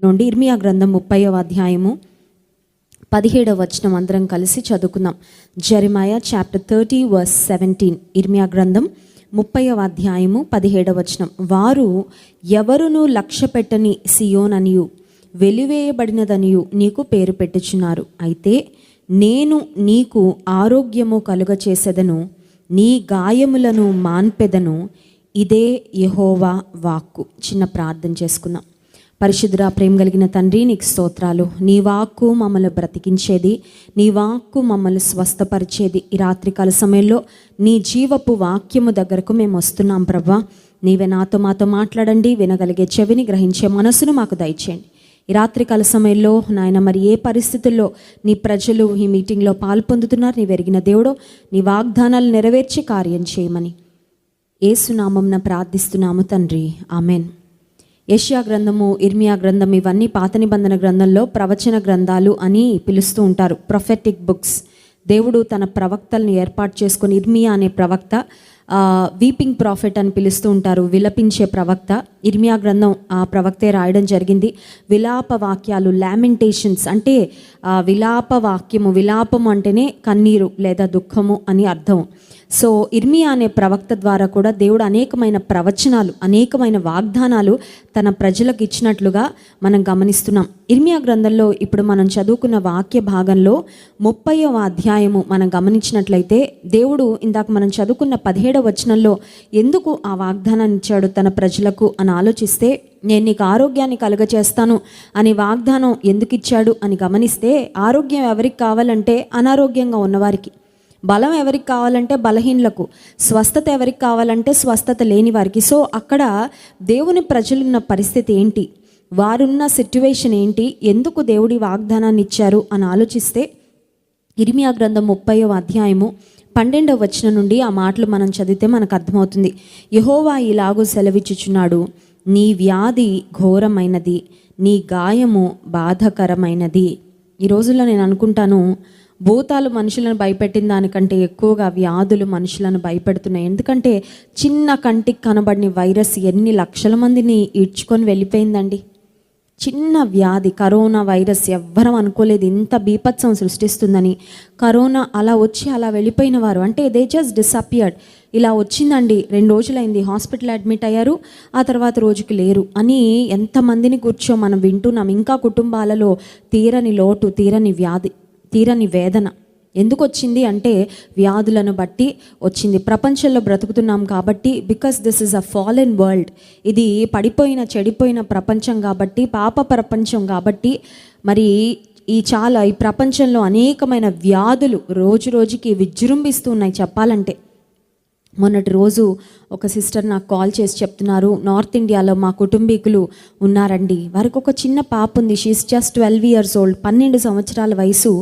నుండి ఇర్మియా గ్రంథం 30వ అధ్యాయము 17వ వచనం అందరం కలిసి చదువుకుందాం. Jeremiah chapter 30 verse 17. ఇర్మియా గ్రంథం 30వ అధ్యాయము 17వ వచనం. వారు ఎవరును లక్ష్య పెట్టని సియోననియు వెలివేయబడినదనియు నీకు పేరు పెట్టుచున్నారు. అయితే నేను నీకు ఆరోగ్యము కలుగచేసెదను, నీ గాయములను మాన్పెదను. ఇదే యెహోవా వాక్కు. చిన్న ప్రార్థన చేసుకుందాం. పరిశుద్ధుడా, ప్రేమ కలిగిన తండ్రి, నీకు స్తోత్రాలు. నీ వాక్కు మమ్మల్ని బ్రతికించేది, నీ వాక్కు మమ్మల్ని స్వస్థపరిచేది. ఈ రాత్రికాల సమయంలో నీ జీవపు వాక్యము దగ్గరకు మేము వస్తున్నాం ప్రభా. నీవే మాతో మాట్లాడండి. వినగలిగే చెవిని, గ్రహించే మనసును మాకు దయచేయండి. ఈ రాత్రికాల సమయంలో నాయన, మరి ఏ పరిస్థితుల్లో నీ ప్రజలు ఈ మీటింగ్లో పాల్పొందుతున్నారు, నీ వెరిగిన దేవుడో, నీ వాగ్దానాలు నెరవేర్చి కార్యం చేయమని యేసునామమున ప్రార్థిస్తున్నాము తండ్రి, ఆమెన్. యెషయా గ్రంథము, ఇర్మియా గ్రంథం ఇవన్నీ పాత నిబంధన గ్రంథంలో ప్రవచన గ్రంథాలు అని పిలుస్తూ ఉంటారు, ప్రొఫెటిక్ బుక్స్. దేవుడు తన ప్రవక్తల్ని ఏర్పాటు చేసుకొని, ఇర్మియా అనే ప్రవక్త వీపింగ్ ప్రాఫెట్ అని పిలుస్తూ ఉంటారు, విలపించే ప్రవక్త. ఇర్మియా గ్రంథం ఆ ప్రవక్తే రాయడం జరిగింది. విలాప వాక్యాలు, లామెంటేషన్స్ అంటే విలాప వాక్యము, విలాపము అంటేనే కన్నీరు లేదా దుఃఖము అని అర్థం. సో ఇర్మియా అనే ప్రవక్త ద్వారా కూడా దేవుడు అనేకమైన ప్రవచనాలు, అనేకమైన వాగ్దానాలు తన ప్రజలకు ఇచ్చినట్లుగా మనం గమనిస్తున్నాం. ఇర్మియా గ్రంథంలో ఇప్పుడు మనం చదువుకున్న వాక్య భాగంలో 30వ అధ్యాయము మనం గమనించినట్లయితే, దేవుడు ఇందాక మనం చదువుకున్న 17వ వచనంలో ఎందుకు ఆ వాగ్దానాన్ని ఇచ్చాడు తన ప్రజలకు అని ఆలోచిస్తే, నేను నీకు ఆరోగ్యాన్ని కలుగచేస్తాను అని వాగ్దానం ఎందుకు ఇచ్చాడు అని గమనిస్తే, ఆరోగ్యం ఎవరికి కావాలంటే అనారోగ్యంగా ఉన్నవారికి, బలం ఎవరికి కావాలంటే బలహీనులకు, స్వస్థత ఎవరికి కావాలంటే స్వస్థత లేని వారికి. సో అక్కడ దేవుని ప్రజలున్న పరిస్థితి ఏంటి, వారున్న సిట్యువేషన్ ఏంటి, ఎందుకు దేవుడి వాగ్దానాన్ని ఇచ్చారు అని ఆలోచిస్తే, ఇర్మియా గ్రంథం 30వ అధ్యాయము 12వ వచనం నుండి ఆ మాటలు మనం చదివితే మనకు అర్థమవుతుంది. యెహోవా ఇలాగూ సెలవిచ్చుచున్నాడు, నీ వ్యాధి ఘోరమైనది, నీ గాయము బాధకరమైనది. ఈ రోజుల్లో నేను అనుకుంటాను, భూతాలు మనుషులను భయపెట్టిన దానికంటే ఎక్కువగా వ్యాధులు మనుషులను భయపెడుతున్నాయి. ఎందుకంటే చిన్న కంటికి కనబడిన వైరస్ ఎన్ని లక్షల మందిని ఈడ్చుకొని వెళ్ళిపోయిందండి. చిన్న వ్యాధి, కరోనా వైరస్, ఎవ్వరం అనుకోలేదు ఇంత బీభత్సం సృష్టిస్తుందని. కరోనా అలా వచ్చి అలా వెళ్ళిపోయిన వారు, అంటే దే జస్ట్ డిసపియర్డ్. ఇలా వచ్చిందండి, 2 రోజులైంది, హాస్పిటల్ అడ్మిట్ అయ్యారు, ఆ తర్వాత రోజుకి లేరు అని ఎంతమందిని కూర్చో మనం వింటున్నాం. ఇంకా కుటుంబాలలో తీరని లోటు, తీరని వ్యాధి, తీరని వేదన. ఎందుకు వచ్చింది అంటే వ్యాధులను బట్టి వచ్చింది. ప్రపంచంలో బ్రతుకుతున్నాం కాబట్టి, because this is a fallen world, ఇది పడిపోయిన చెడిపోయిన ప్రపంచం కాబట్టి, పాప ప్రపంచం కాబట్టి, మరి ఈ ప్రపంచంలో అనేకమైన వ్యాధులు రోజు రోజుకి విజృంభిస్తూ ఉన్నాయి చెప్పాలంటే. మొన్నటి రోజు ఒక సిస్టర్ నాకు కాల్ చేసి చెప్తున్నారు, నార్త్ ఇండియాలో మా కుటుంబీకులు ఉన్నారండి, వారికి ఒక చిన్న పాప ఉంది, షీఈస్ జస్ట్ 12 years old, 12 సంవత్సరాల వయసు.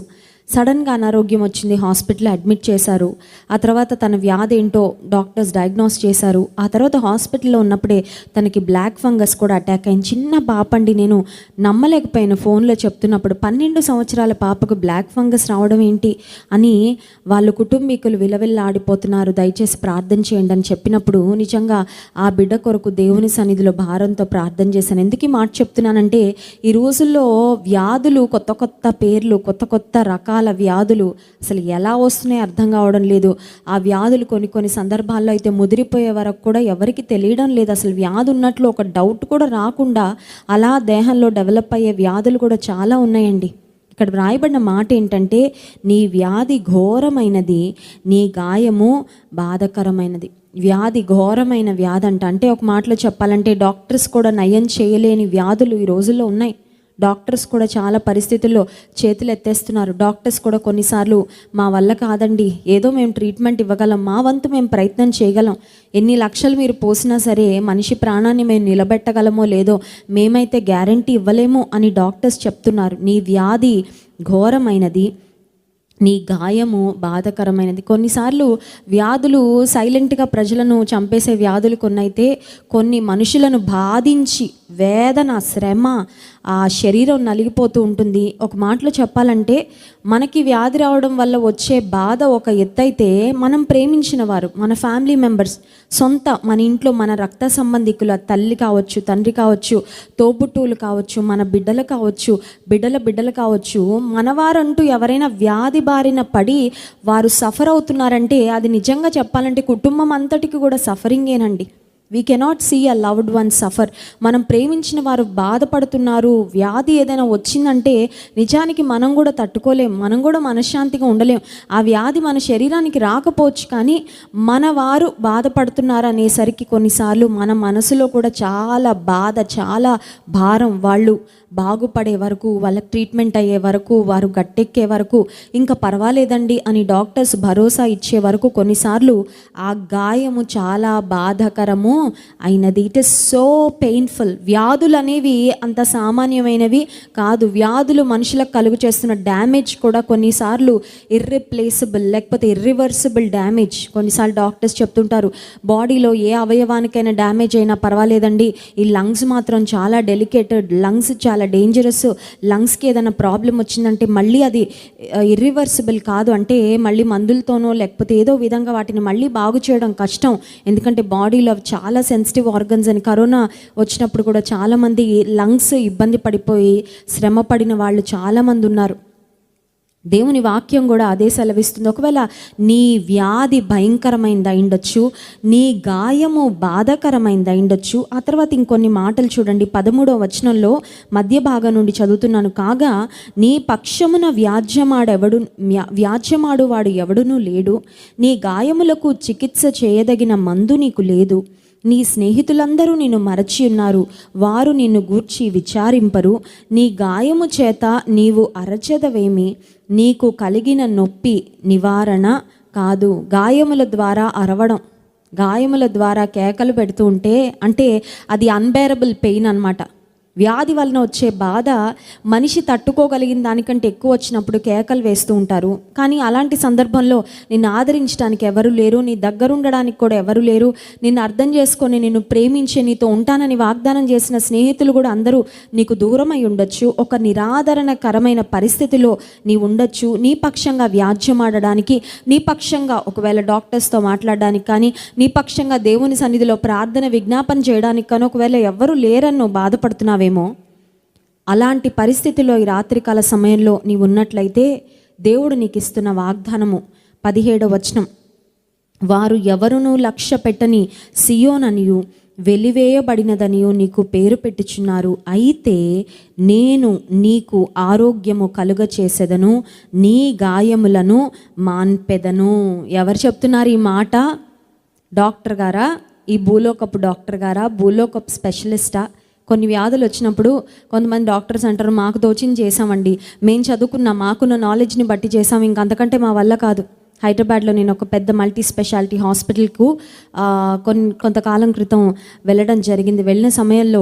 సడన్గా అనారోగ్యం వచ్చింది, హాస్పిటల్లో అడ్మిట్ చేశారు. ఆ తర్వాత తన వ్యాధి ఏంటో డాక్టర్స్ డయాగ్నోస్ చేశారు. ఆ తర్వాత హాస్పిటల్లో ఉన్నప్పుడే తనకి బ్లాక్ ఫంగస్ కూడా అటాక్ అయింది. చిన్న పాప అండి, నేను నమ్మలేకపోయాను ఫోన్లో చెప్తున్నప్పుడు. 12 సంవత్సరాల పాపకు బ్లాక్ ఫంగస్ రావడం ఏంటి అని వాళ్ళ కుటుంబీకులు విలవిల్లాడిపోతున్నారు. దయచేసి ప్రార్థన చేయండి అని చెప్పినప్పుడు నిజంగా ఆ బిడ్డ కొరకు దేవుని సన్నిధిలో భారంతో ప్రార్థన చేశాను. ఎందుకు ఈ మాట చెప్తున్నానంటే, ఈ రోజుల్లో వ్యాధులు, కొత్త కొత్త పేర్లు, కొత్త కొత్త రకాల వ్యాధులు అసలు ఎలా వస్తున్నాయో అర్థం కావడం లేదు. ఆ వ్యాధులు కొన్ని సందర్భాల్లో అయితే ముదిరిపోయే వరకు కూడా ఎవరికి తెలియడం లేదు. అసలు వ్యాధి ఉన్నట్లు ఒక డౌట్ కూడా రాకుండా అలా దేహంలో డెవలప్ అయ్యే వ్యాధులు కూడా చాలా ఉన్నాయండి. ఇక్కడ వ్రాయబడిన మాట ఏంటంటే, నీ వ్యాధి ఘోరమైనది, నీ గాయము బాధకరమైనది. వ్యాధి ఘోరమైన వ్యాధి అంటే ఒక మాటలో చెప్పాలంటే డాక్టర్స్ కూడా నయం చేయలేని వ్యాధులు ఈ రోజుల్లో ఉన్నాయి. డాక్టర్స్ కూడా చాలా పరిస్థితుల్లో చేతులు ఎత్తేస్తున్నారు. డాక్టర్స్ కూడా కొన్నిసార్లు మా వల్ల కాదండి, ఏదో మేము ట్రీట్మెంట్ ఇవ్వగలం, మా వంతు మేము ప్రయత్నం చేయగలం, ఎన్ని లక్షలు మీరు పోసినా సరే మనిషి ప్రాణాన్ని మేము నిలబెట్టగలమో లేదో మేమైతే గ్యారంటీ ఇవ్వలేము అని డాక్టర్స్ చెప్తున్నారు. నీ వ్యాధి ఘోరమైనది, నీ గాయము బాధకరమైనది. కొన్నిసార్లు వ్యాధులు సైలెంట్గా ప్రజలను చంపేసే వ్యాధులు కొన్ని అయితే, కొన్ని మనుషులను బాధించి వేదన, శ్రమ, ఆ శరీరం నలిగిపోతూ ఉంటుంది. ఒక మాటలో చెప్పాలంటే మనకి వ్యాధి రావడం వల్ల వచ్చే బాధ ఒక ఎత్తైతే, మనం ప్రేమించిన వారు, మన ఫ్యామిలీ మెంబర్స్, సొంత మన ఇంట్లో మన రక్త సంబంధికుల తల్లి కావచ్చు, తండ్రి కావచ్చు, తోబుట్టువులు కావచ్చు, మన బిడ్డలు కావచ్చు, బిడ్డలు కావచ్చు, మనవారంటూ ఎవరైనా వ్యాధి బారిన పడి వారు సఫర్ అవుతున్నారంటే అది నిజంగా చెప్పాలంటే కుటుంబం అంతటికి కూడా సఫరింగేనండి. We cannot see a loved one suffer. మనం ప్రేమించిన వారు బాధపడుతున్నారు, వ్యాధి ఏదైనా వచ్చిందంటే నిజానికి మనం కూడా తట్టుకోలేం, మనం కూడా మనశ్శాంతిగా ఉండలేం. ఆ వ్యాధి మన శరీరానికి రాకపోవచ్చు, కానీ మన వారు బాధపడుతున్నారు అనేసరికి కొన్నిసార్లు మన మనసులో కూడా చాలా బాధ, చాలా భారం. వాళ్ళు బాగుపడే వరకు, వాళ్ళకి ట్రీట్మెంట్ అయ్యే వరకు, వారు గట్టెక్కే వరకు, ఇంకా పర్వాలేదండి అని డాక్టర్స్ భరోసా ఇచ్చే వరకు కొన్నిసార్లు ఆ గాయము చాలా బాధాకరము అయినది. It is so painful. వ్యాధులు అనేవి అంత సామాన్యమైనవి కాదు. వ్యాధులు మనుషులకు కలుగు చేస్తున్న డ్యామేజ్ కూడా కొన్నిసార్లు ఇర్రిప్లేసబుల్, లేకపోతే ఇర్రివర్సిబుల్ డ్యామేజ్. కొన్నిసార్లు డాక్టర్స్ చెప్తుంటారు, బాడీలో ఏ అవయవానికైనా డ్యామేజ్ అయినా పర్వాలేదండి, ఈ లంగ్స్ మాత్రం చాలా డెలికేటెడ్, లంగ్స్ చాలా డేంజరస్, లంగ్స్కి ఏదైనా ప్రాబ్లం వచ్చిందంటే మళ్ళీ అది ఇర్రివర్సిబుల్ కాదు, అంటే మళ్ళీ మందులతోనో లేకపోతే ఏదో విధంగా వాటిని మళ్ళీ బాగు చేయడం కష్టం. ఎందుకంటే బాడీలో చాలా సెన్సిటివ్ ఆర్గన్స్ అని. కరోనా వచ్చినప్పుడు కూడా చాలామంది లంగ్స్ ఇబ్బంది పడిపోయి శ్రమ పడిన వాళ్ళు చాలామంది ఉన్నారు. దేవుని వాక్యం కూడా అదే సెలవిస్తుంది. ఒకవేళ నీ వ్యాధి భయంకరమైంది అయిండొచ్చు, నీ గాయము బాధాకరమైంది అయిండొచ్చు. ఆ తర్వాత ఇంకొన్ని మాటలు చూడండి, 13వ వచనంలో మధ్య భాగం నుండి చదువుతున్నాను. కాగా నీ పక్షమున వ్యాజ్యమాడువాడు ఎవడునూ లేడు, నీ గాయములకు చికిత్స చేయదగిన మందు నీకు లేదు. నీ స్నేహితులందరూ నిన్ను మరచి ఉన్నారు, వారు నిన్ను గూర్చి విచారింపరు. నీ గాయము చేత నీవు అరచెదవేమి, నీకు కలిగిన నొప్పి నివారణ కాదు. గాయముల ద్వారా అరవడం, గాయముల ద్వారా కేకలు పెడుతూ ఉంటే అంటే అది అన్బేరబుల్ పెయిన్ అన్నమాట. వ్యాధి వలన వచ్చే బాధ మనిషి తట్టుకోగలిగిన దానికంటే ఎక్కువ వచ్చినప్పుడు కేకలు వేస్తూ ఉంటారు. కానీ అలాంటి సందర్భంలో నిన్ను ఆదరించడానికి ఎవరు లేరు, నీ దగ్గర ఉండడానికి కూడా ఎవరు లేరు, నిన్ను అర్థం చేసుకొని నిన్ను ప్రేమించి నీతో ఉంటానని వాగ్దానం చేసిన స్నేహితులు కూడా అందరూ నీకు దూరం అయి ఉండొచ్చు. ఒక నిరాదరణకరమైన పరిస్థితిలో నీ ఉండొచ్చు. నీ పక్షంగా వ్యాజ్యమాడడానికి, నీ పక్షంగా ఒకవేళ డాక్టర్స్తో మాట్లాడడానికి కానీ, నీ పక్షంగా దేవుని సన్నిధిలో ప్రార్థన విజ్ఞాపన చేయడానికి కానీ ఒకవేళ ఎవరు లేరని బాధపడుతున్నావే. అలాంటి పరిస్థితిలో ఈ రాత్రికాల సమయంలో నీవు ఉన్నట్లయితే దేవుడు నీకు ఇస్తున్న వాగ్దానము 17వ వచనం, వారు ఎవరునూ లక్ష్య పెట్టని సియోననియు వెలివేయబడినదనియు నీకు పేరు పెట్టుచున్నారు. అయితే నేను నీకు ఆరోగ్యము కలుగ చేసేదను, నీ గాయములను మాన్పెదను. ఎవరు చెప్తున్నారు ఈ మాట? డాక్టర్ గారా? ఈ భూలోకపు డాక్టర్ గారా? భూలోకపు స్పెషలిస్టా? కొన్ని వ్యాధులు వచ్చినప్పుడు కొంతమంది డాక్టర్స్ అంటారు, మాకు తోచింది చేసామండి, మేము చదువుకున్నాం, మాకున్న నాలెడ్జ్ని బట్టి చేసాం, ఇంకంతకంటే మా వల్ల కాదు. హైదరాబాద్లో నేను ఒక పెద్ద మల్టీ స్పెషాలిటీ హాస్పిటల్కు కొంతకాలం క్రితం వెళ్ళడం జరిగింది. వెళ్ళిన సమయంలో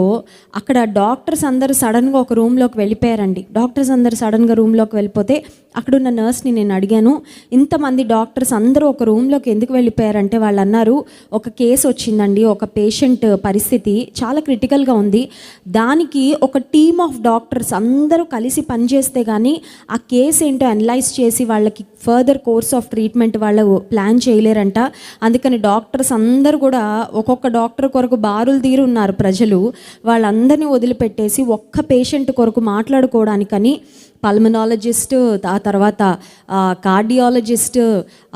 అక్కడ డాక్టర్స్ అందరూ సడన్గా ఒక రూమ్లోకి వెళ్ళిపోయారండి. డాక్టర్స్ అందరూ సడన్గా రూమ్లోకి వెళ్ళిపోతే అక్కడున్న నర్స్ని నేను అడిగాను, ఇంతమంది డాక్టర్స్ అందరూ ఒక రూమ్లోకి ఎందుకు వెళ్ళిపోయారంటే వాళ్ళు అన్నారు, ఒక కేసు వచ్చిందండి, ఒక పేషెంట్ పరిస్థితి చాలా క్రిటికల్గా ఉంది, దానికి ఒక టీమ్ ఆఫ్ డాక్టర్స్ అందరూ కలిసి పనిచేస్తే కానీ ఆ కేసు ఏంటో అనలైజ్ చేసి వాళ్ళకి ఫర్దర్ కోర్స్ ఆఫ్ ట్రీట్మెంట్ వాళ్ళు ప్లాన్ చేయలేరంట. అందుకని డాక్టర్స్ అందరూ కూడా ఒక్కొక్క డాక్టర్ కొరకు బారులు తీరు ఉన్నారు ప్రజలు. వాళ్ళందరినీ వదిలిపెట్టేసి ఒక్క పేషెంట్ కొరకు మాట్లాడుకోవడానికని పల్మనాలజిస్ట్, ఆ తర్వాత కార్డియాలజిస్ట్,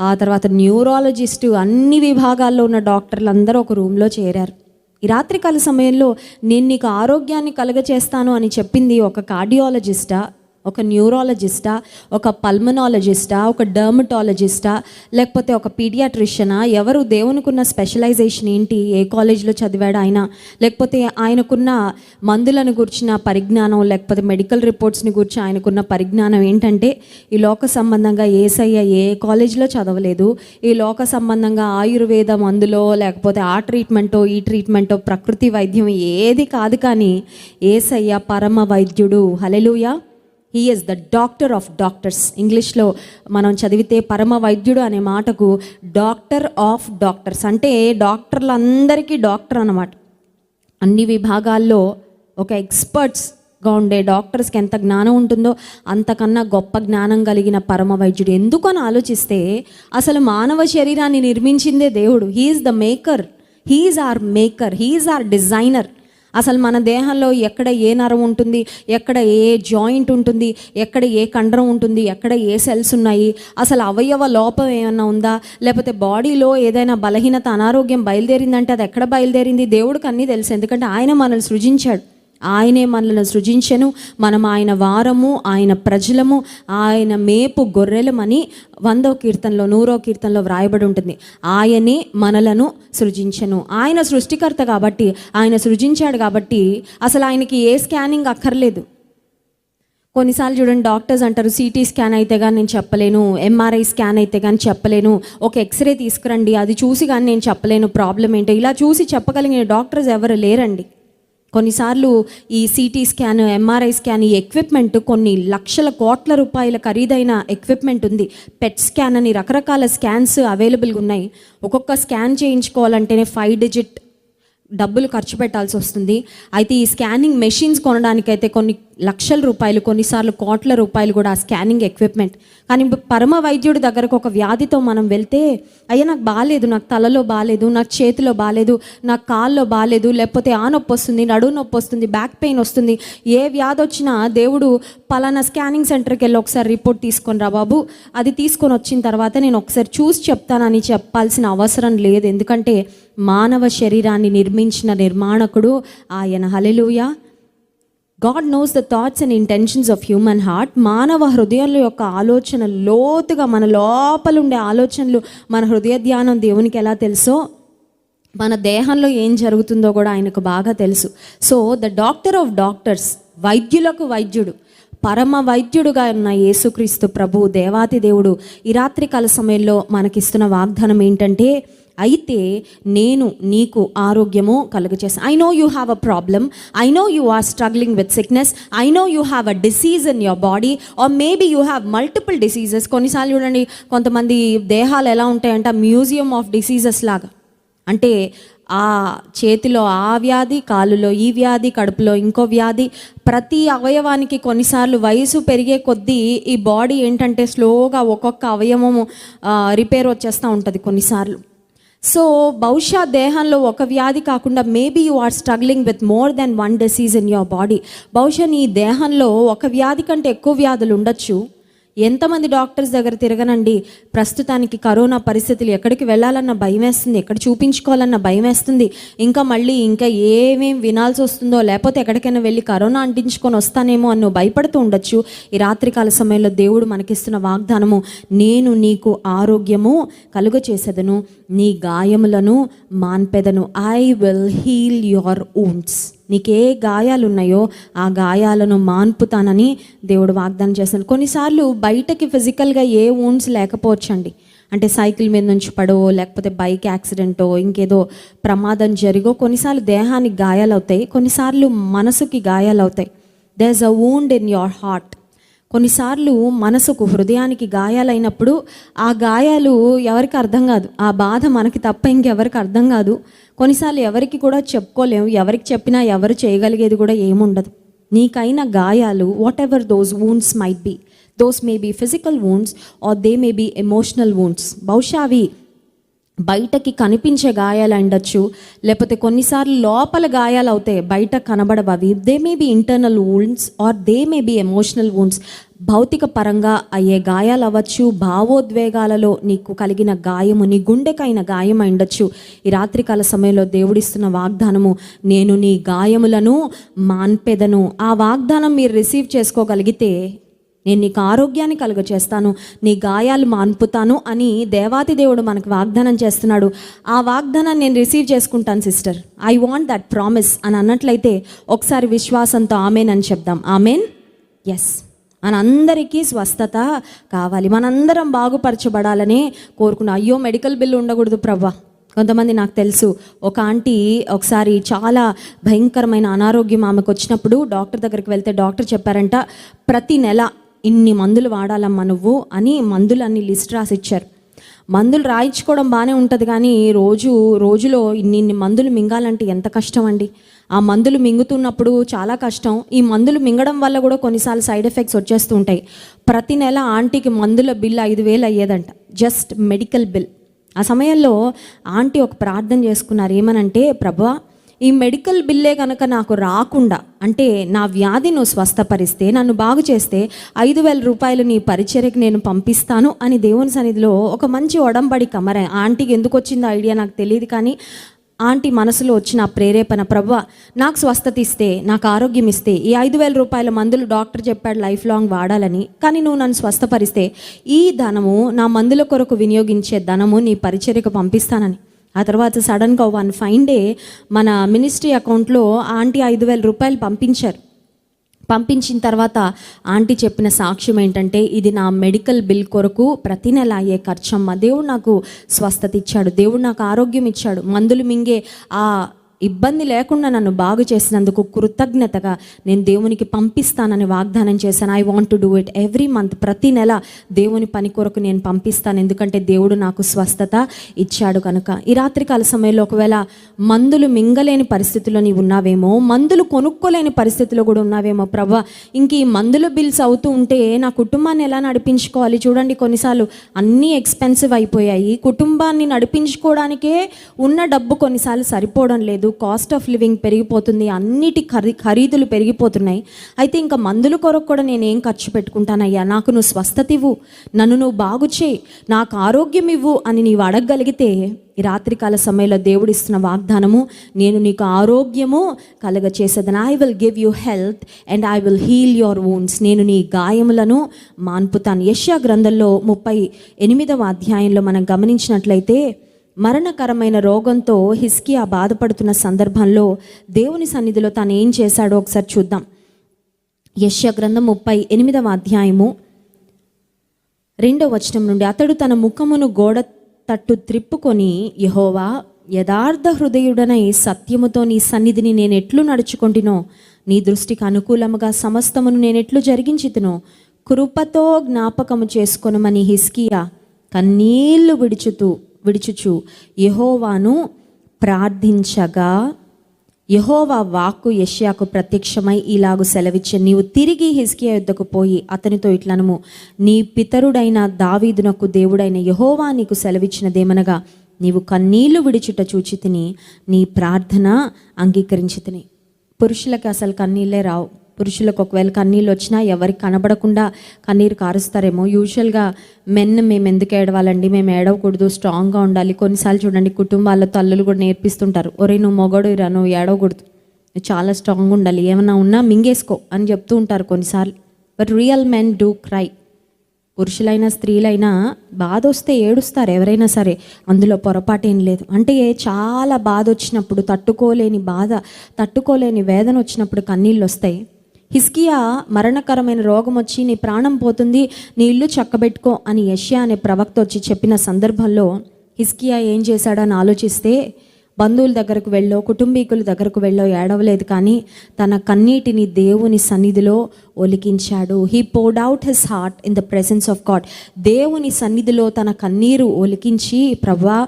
ఆ తర్వాత న్యూరాలజిస్ట్, అన్ని విభాగాల్లో ఉన్న డాక్టర్లు అందరూ ఒక రూమ్లో చేరారు. ఈ రాత్రికాల సమయంలో నేను నీకు ఆరోగ్యాన్ని కలుగచేస్తాను అని చెప్పింది ఒక కార్డియాలజిస్టా, ఒక న్యూరాలజిస్టా, ఒక పల్మనాలజిస్టా, ఒక డర్మటాలజిస్టా, లేకపోతే ఒక పీడియాట్రిషియనా? ఎవరు? దేవునికున్న స్పెషలైజేషన్ ఏంటి? ఏ కాలేజ్లో చదివాడు ఆయన? లేకపోతే ఆయనకున్న మందులను గురించిన పరిజ్ఞానం, లేకపోతే మెడికల్ రిపోర్ట్స్ని గురించి ఆయనకున్న పరిజ్ఞానం ఏంటంటే, ఈ లోక సంబంధంగా యేసయ్య ఏ కాలేజ్లో చదవలేదు, ఈ లోక సంబంధంగా ఆయుర్వేద మందులో లేకపోతే ఆ ట్రీట్మెంటో ఈ ట్రీట్మెంటో ప్రకృతి వైద్యం ఏది కాదు, కానీ యేసయ్య పరమ వైద్యుడు. Hallelujah. He is the doctor of doctors. ఇంగ్లీష్లో మనం చదివితే పరమ వైద్యుడు అనే మాటకు డాక్టర్ ఆఫ్ డాక్టర్స్ అంటే డాక్టర్లందరికీ డాక్టర్ అన్నమాట. అన్ని విభాగాల్లో ఒక ఎక్స్పర్ట్స్గా ఉండే డాక్టర్స్కి ఎంత జ్ఞానం ఉంటుందో అంతకన్నా గొప్ప జ్ఞానం కలిగిన పరమ వైద్యుడు. ఎందుకని ఆలోచిస్తే అసలు మానవ శరీరాన్ని నిర్మించిందే దేవుడు. He is the maker, he is our maker, he is our designer. అసలు మన దేహంలో ఎక్కడ ఏ నరం ఉంటుంది, ఎక్కడ ఏ జాయింట్ ఉంటుంది, ఎక్కడ ఏ కండరం ఉంటుంది, ఎక్కడ ఏ సెల్స్ ఉన్నాయి, అసలు అవయవ లోపం ఏమన్నా ఉందా, లేకపోతే బాడీలో ఏదైనా బలహీనత అనారోగ్యం బయలుదేరిందంటే అది ఎక్కడ బయలుదేరింది, దేవుడికి అన్నీ తెలుసు. ఎందుకంటే ఆయన మనల్ని సృజించాడు, ఆయనే మనల్ని సృజించెను, మనం ఆయన వారము, ఆయన ప్రజలము, ఆయన మేపు గొర్రెలమని 100వ కీర్తనలో 100వ కీర్తనలో వ్రాయబడి ఉంటుంది. ఆయనే మనలను సృజించెను. ఆయన సృష్టికర్త కాబట్టి, ఆయన సృజించాడు కాబట్టి అసలు ఆయనకి ఏ స్కానింగ్ అక్కర్లేదు. కొన్నిసార్లు చూడండి, డాక్టర్స్ అంటారు సిటీ స్కాన్ అయితే కానీ నేను చెప్పలేను, ఎంఆర్ఐ స్కాన్ అయితే కానీ చెప్పలేను, ఒక ఎక్స్రే తీసుకురండి అది చూసి కానీ నేను చెప్పలేను ప్రాబ్లం ఏంటో. ఇలా చూసి చెప్పగలిగిన డాక్టర్స్ ఎవరు లేరండి. కొన్నిసార్లు ఈ సిటీ స్కాన్, ఎంఆర్ఐ స్కాన్, ఈ ఎక్విప్మెంట్ కొన్ని లక్షల కోట్ల రూపాయల ఖరీదైన ఎక్విప్మెంట్ ఉంది. పెట్ స్కాన్ అని రకరకాల స్కాన్స్ అవైలబుల్గా ఉన్నాయి. ఒక్కొక్క స్కాన్ చేయించుకోవాలంటేనే 5 డిజిట్ డబ్బులు ఖర్చు పెట్టాల్సి వస్తుంది. అయితే ఈ స్కానింగ్ మెషిన్స్ కొనడానికైతే కొన్ని లక్షల రూపాయలు, కొన్నిసార్లు కోట్ల రూపాయలు కూడా ఆ స్కానింగ్ ఎక్విప్మెంట్. కానీ పరమ వైద్యుడి దగ్గరకు ఒక వ్యాధితో మనం వెళ్తే, అయ్యా నాకు బాగాలేదు, నాకు తలలో బాగాలేదు, నాకు చేతిలో బాగాలేదు, నాకు కాల్లో బాగాలేదు, లేకపోతే ఆ నొప్పి వస్తుంది, నడువు నొప్పి వస్తుంది, బ్యాక్ పెయిన్ వస్తుంది, ఏ వ్యాధి వచ్చినా దేవుడు పలానా స్కానింగ్ సెంటర్కి వెళ్ళి ఒకసారి రిపోర్ట్ తీసుకొని రా బాబు, అది తీసుకొని వచ్చిన తర్వాత నేను ఒకసారి చూసి చెప్తానని చెప్పాల్సిన అవసరం లేదు. ఎందుకంటే మానవ శరీరాన్ని నిర్మించిన నిర్మాణకుడు ఆయన. హల్లెలూయా. God knows the thoughts and intentions of human heart. మానవ హృదయంలో యొక్క ఆలోచన లోతుగా, మన లోపల ఉండే ఆలోచనలు, మన హృదయ ధ్యానం దేవునికి ఎలా తెలుసో మన దేహంలో ఏం జరుగుతుందో కూడా ఆయనకు బాగా తెలుసు. So the doctor of doctors, వైద్యులకు వైద్యుడు, పరమ వైద్యుడుగా ఉన్న యేసుక్రీస్తు ప్రభు, దేవాతి దేవుడు ఈ రాత్రికాల సమయంలో మనకిస్తున్న వాగ్దానం ఏంటంటే, అయితే నేను నీకు ఆరోగ్యము కలుగచేస్తాను. I know you have a problem, I know you are struggling with sickness, I know you have a disease in your body, or maybe you have multiple diseases. కొన్నిసార్లు చూడండి, కొంతమంది దేహాలు ఎలా ఉంటాయంటే మ్యూజియం ఆఫ్ డిసీజెస్ లాగా. అంటే ఆ చేతిలో ఆ వ్యాధి, కాలులో ఈ వ్యాధి, కడుపులో ఇంకో వ్యాధి. ప్రతి అవయవానికి కొన్నిసార్లు వయసు పెరిగే కొద్దీ ఈ బాడీ ఏంటంటే స్లోగా ఒక్కొక్క అవయవము రిపేర్ వచ్చేస్తూ ఉంటుంది కొన్నిసార్లు. సో బహుశా దేహంలో ఒక వ్యాధి కాకుండా maybe you are struggling with more than 1 disease in your body. బహుశా నీ దేహంలో ఒక వ్యాధి కంటే ఎక్కువ వ్యాధులు ఉండొచ్చు. ఎంతమంది డాక్టర్స్ దగ్గర తిరగనండి, ప్రస్తుతానికి కరోనా పరిస్థితులు, ఎక్కడికి వెళ్ళాలన్న భయం వేస్తుంది, ఎక్కడ చూపించుకోవాలన్న భయం వేస్తుంది, ఇంకా మళ్ళీ ఇంకా ఏమేం వినాల్సి వస్తుందో, లేకపోతే ఎక్కడికైనా వెళ్ళి కరోనా అంటించుకొని వస్తానేమో అని భయపడుతూ ఉండొచ్చు. ఈ రాత్రికాల సమయంలో దేవుడు మనకిస్తున్న వాగ్దానము, నేను నీకు ఆరోగ్యము కలుగచేసేదను, నీ గాయములను మాన్పెదను. I will heal your wounds. నీకే గాయాలు ఉన్నాయో ఆ గాయాలను మాన్పుతానని దేవుడు వాగ్దానం చేస్తాను. కొన్నిసార్లు బయటకి ఫిజికల్గా ఏ వూండ్స్ లేకపోవచ్చండి. అంటే సైకిల్ మీద నుంచి పడో, లేకపోతే బైక్ యాక్సిడెంటో, ఇంకేదో ప్రమాదం జరిగో కొన్నిసార్లు దేహానికి గాయాలు అవుతాయి, కొన్నిసార్లు మనసుకి గాయాలు అవుతాయి. There is a wound in your heart. కొన్నిసార్లు మనసుకు, హృదయానికి గాయాలైనప్పుడు ఆ గాయాలు ఎవరికి అర్థం కాదు, ఆ బాధ మనకి తప్ప ఇంకెవరికి అర్థం కాదు. కొన్నిసార్లు ఎవరికి కూడా చెప్పుకోలేము, ఎవరికి చెప్పినా ఎవరు చేయగలిగేది కూడా ఏముండదు. నీకైన గాయాలు, whatever those wounds might be, those may be physical wounds or they may be emotional wounds. బహుశా అవి బయటకి కనిపించే గాయాలు ఉండొచ్చు, లేకపోతే కొన్నిసార్లు లోపల గాయాలు అవుతాయి, బయట కనబడవు అవి. They may be internal wounds or they may be emotional wounds. భౌతిక పరంగా అయ్యే గాయాలు అవ్వచ్చు, భావోద్వేగాలలో నీకు కలిగిన గాయము, నీ గుండెకైన గాయం ఉండొచ్చు. ఈ రాత్రికాల సమయంలో దేవుడిస్తున్న వాగ్దానము, నేను నీ గాయములను మాన్పెదను. ఆ వాగ్దానం మీరు రిసీవ్ చేసుకోగలిగితే, నేను నీకు ఆరోగ్యాన్ని కలుగచేస్తాను, నీ గాయాలు మాన్పుతాను అని దేవాతి దేవుడు మనకు వాగ్దానం చేస్తున్నాడు. ఆ వాగ్దానాన్ని నేను రిసీవ్ చేసుకుంటాను sister, I want that promise అని అన్నట్లయితే ఒకసారి విశ్వాసంతో ఆమెన్ అని చెప్దాం. ఆమెన్. ఎస్, మనందరికీ స్వస్థత కావాలి, మనందరం బాగుపరచబడాలనే కోరుకున్నాం. అయ్యో మెడికల్ బిల్లు ఉండకూడదు ప్రభా. కొంతమంది నాకు తెలుసు, ఒక ఆంటీ ఒకసారి చాలా భయంకరమైన అనారోగ్యం ఆమెకు వచ్చినప్పుడు డాక్టర్ దగ్గరికి వెళ్తే డాక్టర్ చెప్పారంట, ప్రతి నెల ఇన్ని మందులు వాడాలమ్మా నువ్వు అని మందులన్నీ లిస్ట్ రాసి ఇచ్చారు. మందులు రాయించుకోవడం బాగానే ఉంటుంది, కానీ రోజులో ఇన్ని మందులు మింగాలంటే ఎంత కష్టం అండి. ఆ మందులు మింగుతున్నప్పుడు చాలా కష్టం. ఈ మందులు మింగడం వల్ల కూడా కొన్నిసార్లు సైడ్ ఎఫెక్ట్స్ వచ్చేస్తూ ఉంటాయి. ప్రతి నెల ఆంటీకి మందుల బిల్ 5,000 అయ్యేదంట, జస్ట్ మెడికల్ బిల్. ఆ సమయంలో ఆంటీ ఒక ప్రార్థన చేసుకున్నారు. ఏమనంటే, ప్రభువా, ఈ మెడికల్ బిల్లే కనుక నాకు రాకుండా, అంటే నా వ్యాధి నువ్వు స్వస్థపరిస్తే, నన్ను బాగు చేస్తే 5,000 రూపాయలు నీ పరిచర్యకి నేను పంపిస్తాను అని దేవుని సన్నిధిలో ఒక మంచి ఒడంబడిక. మరి ఆంటీకి ఎందుకు వచ్చిందో ఐడియా నాకు తెలియదు, కానీ ఆంటీ మనసులో వచ్చిన ఆ ప్రేరేపణ, ప్రభువా, నాకు స్వస్థత ఇస్తే, నాకు ఆరోగ్యం ఇస్తే, ఈ 5,000 రూపాయల మందులు డాక్టర్ చెప్పాడు లైఫ్ లాంగ్ వాడాలని, కానీ నువ్వు నన్ను స్వస్థపరిస్తే ఈ ధనము, నా మందుల కొరకు వినియోగించే ధనము నీ పరిచర్యకు పంపిస్తానని. ఆ తర్వాత సడన్గా వన్ ఫైన్ డే మన మినిస్ట్రీ అకౌంట్లో ఆంటీ 5,000 రూపాయలు పంపించారు. పంపించిన తర్వాత ఆంటీ చెప్పిన సాక్ష్యం ఏంటంటే, ఇది నా మెడికల్ బిల్ కొరకు ప్రతి నెల అయ్యే ఖర్చమ్మ. దేవుడు నాకు స్వస్థత ఇచ్చాడు, దేవుడు నాకు ఆరోగ్యం ఇచ్చాడు, మందులు మింగే ఆ ఇబ్బంది లేకుండా నన్ను బాగు చేసినందుకు కృతజ్ఞతగా నేను దేవునికి పంపిస్తానని వాగ్దానం చేశాను. I want to do it every month. ప్రతి నెల దేవుని పని కొరకు నేను పంపిస్తాను, ఎందుకంటే దేవుడు నాకు స్వస్థత ఇచ్చాడు కనుక. ఈ రాత్రికాల సమయంలో ఒకవేళ మందులు మింగలేని పరిస్థితిలో నీవు ఉన్నావేమో, మందులు కొనుక్కోలేని పరిస్థితిలో కూడా ఉన్నావేమో. ప్రభా, ఇంక ఈ మందుల బిల్స్ అవుతూ ఉంటే నా కుటుంబాన్ని ఎలా నడిపించుకోవాలి? చూడండి, కొన్నిసార్లు అన్నీ ఎక్స్పెన్సివ్ అయిపోయాయి. కుటుంబాన్ని నడిపించుకోవడానికే ఉన్న డబ్బు కొన్నిసార్లు సరిపోవడం లేదు. కాస్ట్ ఆఫ్ లివింగ్ పెరిగిపోతుంది, అన్నిటి ఖరీదులు పెరిగిపోతున్నాయి. అయితే ఇంకా మందుల కొరకు కూడా నేనేం ఖర్చు పెట్టుకుంటానయ్యా? నాకు నువ్వు స్వస్థత ఇవ్వు, నన్ను నువ్వు బాగు చేయి, నాకు ఆరోగ్యం ఇవ్వు అని నీవు అడగగలిగితే, ఈ రాత్రికాల సమయంలో దేవుడిస్తున్న వాగ్దానము, నేను నీకు ఆరోగ్యము కలగచేసేదని. I will give you health and I will heal your wounds. నేను నీ గాయములను మాన్పుతాను. యెషయా గ్రంథంలో 38వ అధ్యాయంలో మనం గమనించినట్లయితే, మరణకరమైన రోగంతో హిజ్కియా బాధపడుతున్న సందర్భంలో దేవుని సన్నిధిలో తాను ఏం చేశాడో ఒకసారి చూద్దాం. యెషయా గ్రంథం 38వ అధ్యాయము 2వ వచనం నుండి, అతడు తన ముఖమును గోడ తట్టు త్రిప్పుకొని, యెహోవా, యథార్థ హృదయుడనై సత్యముతో నీ సన్నిధిని నేను ఎట్లు నడుచుకొంటినో, నీ దృష్టికి అనుకూలముగా సమస్తమును నేను ఎట్లు జరిగించితినో కృపతో జ్ఞాపకము చేసుకొనుమని హిజ్కియా కన్నీళ్లు విడుచుచు యెహోవాను ప్రార్థించగా, యెహోవా వాక్కు యెషయాకు ప్రత్యక్షమై ఇలాగు సెలవిచ్చెను, నీవు తిరిగి హిజ్కియా యొద్దకు పోయి అతనితో ఇట్లనుము, నీ పితరుడైన దావీదునకు దేవుడైన యెహోవా నీకు సెలవిచ్చినదేమనగా, నీవు కన్నీళ్లు విడిచుట చూచితిని, నీ ప్రార్థన అంగీకరించితిని. పురుషులకు అసలు కన్నీళ్ళే రావు. పురుషులకు ఒకవేళ కన్నీళ్ళు వచ్చినా ఎవరికి కనబడకుండా కన్నీరు కారుస్తారేమో. యూజువల్గా మేము ఎందుకు ఏడవాలండి, మేము ఏడవకూడదు, స్ట్రాంగ్గా ఉండాలి. కొన్నిసార్లు చూడండి, కుటుంబాల్లో తల్లులు కూడా నేర్పిస్తుంటారు, ఒరే నువ్వు మొగడు ఇరా, నువ్వు ఏడవకూడదు, నువ్వు చాలా స్ట్రాంగ్ ఉండాలి, ఏమైనా ఉన్నా మింగేసుకో అని చెప్తూ ఉంటారు కొన్నిసార్లు. But real men do cry. పురుషులైనా స్త్రీలైనా బాధ వస్తే ఏడుస్తారు ఎవరైనా సరే, అందులో పొరపాటేం లేదు. అంటే చాలా బాధ వచ్చినప్పుడు, తట్టుకోలేని వేదన వచ్చినప్పుడు కన్నీళ్ళు వస్తాయి. హిజ్కియా మరణకరమైన రోగం వచ్చి నీ ప్రాణం పోతుంది, నీ ఇల్లు చక్కబెట్టుకో అని యెషయా అనే ప్రవక్త వచ్చి చెప్పిన సందర్భంలో హిజ్కియా ఏం చేశాడని ఆలోచిస్తే, బంధువుల దగ్గరకు వెళ్ళో, కుటుంబీకుల దగ్గరకు వెళ్ళో ఏడవలేదు, కానీ తన కన్నీటిని దేవుని సన్నిధిలో ఒలికించాడు. He poured out his heart in the presence of God. దేవుని సన్నిధిలో తన కన్నీరు ఒలికించి, ప్రభువా,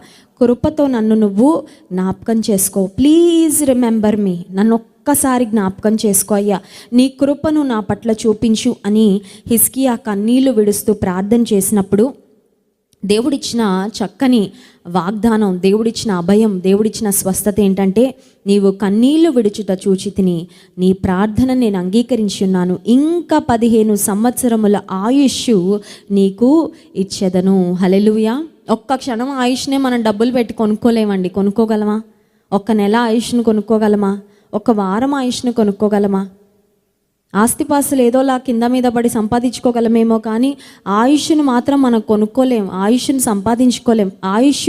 కృపతో నన్ను నువ్వు జ్ఞాపకం చేసుకో, ప్లీజ్ రిమెంబర్ మీ, నన్ను ఒక్కసారి జ్ఞాపకం చేసుకో అయ్యా, నీ కృపను నా పట్ల చూపించు అని హిజ్కియా కన్నీళ్లు విడుస్తూ ప్రార్థన చేసినప్పుడు దేవుడిచ్చిన చక్కని వాగ్దానం, దేవుడిచ్చిన అభయం, దేవుడిచ్చిన స్వస్థత ఏంటంటే, నీవు కన్నీళ్లు విడుచుట చూచితిని, నీ ప్రార్థన నేను అంగీకరించి ఉన్నాను, ఇంకా 15 సంవత్సరముల ఆయుష్ నీకు ఇచ్చేదను. హల్లెలూయా. ఒక్క క్షణం ఆయుష్నే మనం డబ్బులు పెట్టి కొనుక్కోలేమండి. కొనుక్కోగలమా? ఒక్క నెల ఆయుష్ను కొనుక్కోగలమా? ఒక వారం ఆయుష్ను కొనుక్కోగలమా? ఆస్తిపాస్తులు ఏదోలా కింద మీద పడి సంపాదించుకోగలమేమో, కానీ ఆయుష్ను మాత్రం మనం కొనుక్కోలేం, ఆయుష్ను సంపాదించుకోలేం. ఆయుష్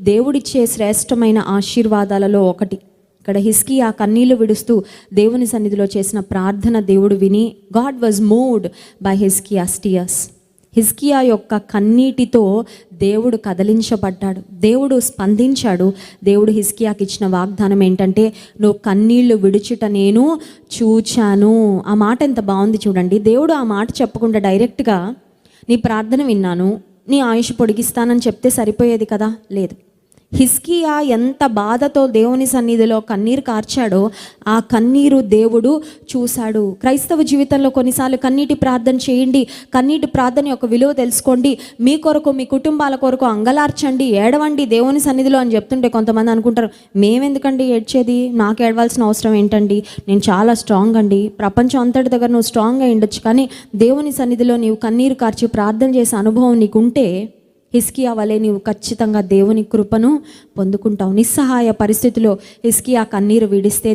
దేవుడిచ్చే శ్రేష్టమైన ఆశీర్వాదాలలో ఒకటి. ఇక్కడ హిజ్కియా కన్నీళ్లు విడుస్తూ దేవుని సన్నిధిలో చేసిన ప్రార్థన దేవుడు విని, God was moved by Hezekiah's tears. Hezekiah యొక్క కన్నీటితో దేవుడు కదిలించబడ్డాడు, దేవుడు స్పందించాడు. దేవుడు హిజ్కియాకి ఇచ్చిన వాగ్దానం ఏంటంటే, నువ్వు కన్నీళ్లు విడుచుట నేను చూచాను. ఆ మాట ఎంత బాగుంది చూడండి. దేవుడు ఆ మాట చెప్పకుండా డైరెక్ట్గా నీ ప్రార్థన విన్నాను, నీ ఆయుష్ పొడిగిస్తానని చెప్తే సరిపోయేది కదా? లేదు. హిజ్కియా ఎంత బాధతో దేవుని సన్నిధిలో కన్నీరు కార్చాడో ఆ కన్నీరు దేవుడు చూశాడు. క్రైస్తవ జీవితంలో కొన్నిసార్లు కన్నీటి ప్రార్థన చేయండి. కన్నీటి ప్రార్థన యొక్క విలువ తెలుసుకోండి. మీ కొరకు, మీ కుటుంబాల కొరకు అంగలార్చండి, ఏడవండి దేవుని సన్నిధిలో అని చెప్తుంటే కొంతమంది అనుకుంటారు, మేమెందుకండి ఏడ్చేది, నాకు ఏడవలసిన అవసరం ఏంటండి, నేను చాలా స్ట్రాంగ్ అండి, ప్రపంచం అంతటి దగ్గర నువ్వు స్ట్రాంగ్గా ఉండొచ్చు, కానీ దేవుని సన్నిధిలో నీవు కన్నీరు కార్చి ప్రార్థన చేసే అనుభవం నీకుంటే హిజ్కియా వలె నీవు ఖచ్చితంగా దేవుని కృపను పొందుకుంటావు. నిస్సహాయ పరిస్థితిలో హిజ్కియా కన్నీరు విడిస్తే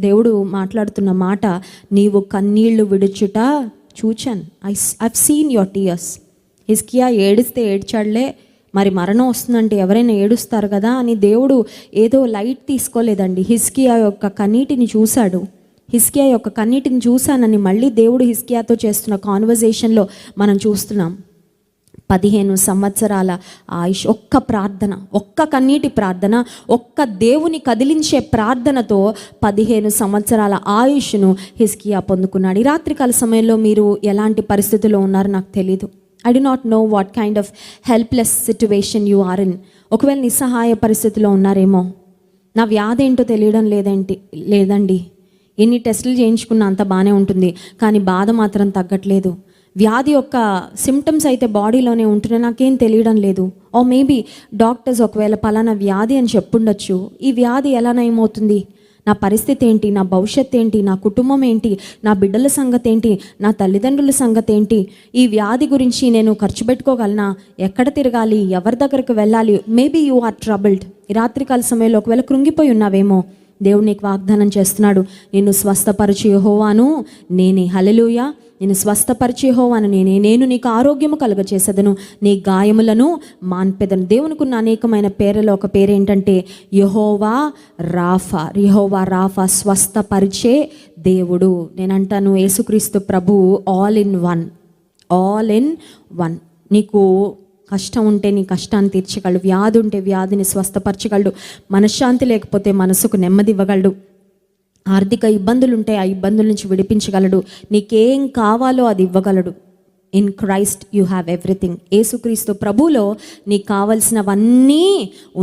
దేవుడు మాట్లాడుతున్న మాట, నీవు కన్నీళ్లు విడుచుట చూచాను. I've seen your tears. Hezekiah ఏడిస్తే ఏడ్చాడులే, మరి మరణం వస్తుందంటే ఎవరైనా ఏడుస్తారు కదా అని దేవుడు ఏదో లైట్ తీసుకోలేదండి. హిజ్కియా యొక్క కన్నీటిని చూశాడు. హిజ్కియా యొక్క కన్నీటిని చూశానని మళ్ళీ దేవుడు హిజ్కియాతో చేస్తున్న కాన్వర్జేషన్లో మనం చూస్తున్నాం. 15 సంవత్సరాల ఆయుష్, ఒక్క ప్రార్థన, ఒక్క కన్నీటి ప్రార్థన, ఒక్క దేవుని కదిలించే ప్రార్థనతో 15 సంవత్సరాల ఆయుష్ను హిజ్కియా పొందుకున్నాడు. ఈ రాత్రికాల సమయంలో మీరు ఎలాంటి పరిస్థితుల్లో ఉన్నారో నాకు తెలీదు. I do not know what kind of helpless situation you are in. ఒకవేళ నిస్సహాయ పరిస్థితిలో ఉన్నారేమో, నా వ్యాధి ఏంటో తెలియడం లేదండి, ఎన్ని టెస్టులు చేయించుకున్నా అంత బాగానే ఉంటుంది, కానీ బాధ మాత్రం తగ్గట్లేదు. వ్యాధి యొక్క సిమ్టమ్స్ అయితే బాడీలోనే ఉంటున్నాయి, నాకేం తెలియడం లేదు. ఓ మేబీ డాక్టర్స్ ఒకవేళ పలానా వ్యాధి అని చెప్పుండొచ్చు. ఈ వ్యాధి ఎలా నయమవుతుంది, నా పరిస్థితి ఏంటి, నా భవిష్యత్తు ఏంటి, నా కుటుంబం ఏంటి, నా బిడ్డల సంగతి ఏంటి, నా తల్లిదండ్రుల సంగతి ఏంటి, ఈ వ్యాధి గురించి నేను ఖర్చు పెట్టుకోగలనా, ఎక్కడ తిరగాలి, ఎవరి దగ్గరకు వెళ్ళాలి. Maybe you are troubled. ఈ రాత్రికాల సమయంలో ఒకవేళ కృంగిపోయి ఉన్నావేమో, దేవుడు నీకు వాగ్దానం చేస్తున్నాడు, నిన్ను స్వస్థపరచు యెహోవాను నేనే. హల్లెలూయా. నేను స్వస్థపరిచే యెహోవాను నేనే, నేను నీకు ఆరోగ్యము కలుగచేసేదను, నీ గాయములను మాన్పెదను. దేవునికున్న అనేకమైన పేర్లలో ఒక పేరు ఏంటంటే యెహోవా రాఫా. యెహోవా రాఫా, స్వస్థపరిచే దేవుడు. నేనంటాను యేసుక్రీస్తు ప్రభువు ఆల్ ఇన్ వన్. నీకు కష్టం ఉంటే నీ కష్టాన్ని తీర్చగలడు, వ్యాధి ఉంటే వ్యాధిని స్వస్థపరచగలడు, మనశ్శాంతి లేకపోతే మనసుకు నెమ్మది ఇవ్వగలడు, ఆర్థిక ఇబ్బందులు ఉంటే ఆ ఇబ్బందుల నుంచి విడిపించగలడు, నీకేం కావాలో అది ఇవ్వగలడు. In Christ you have everything. యేసుక్రీస్తు ప్రభువులో నీకు కావలసినవన్నీ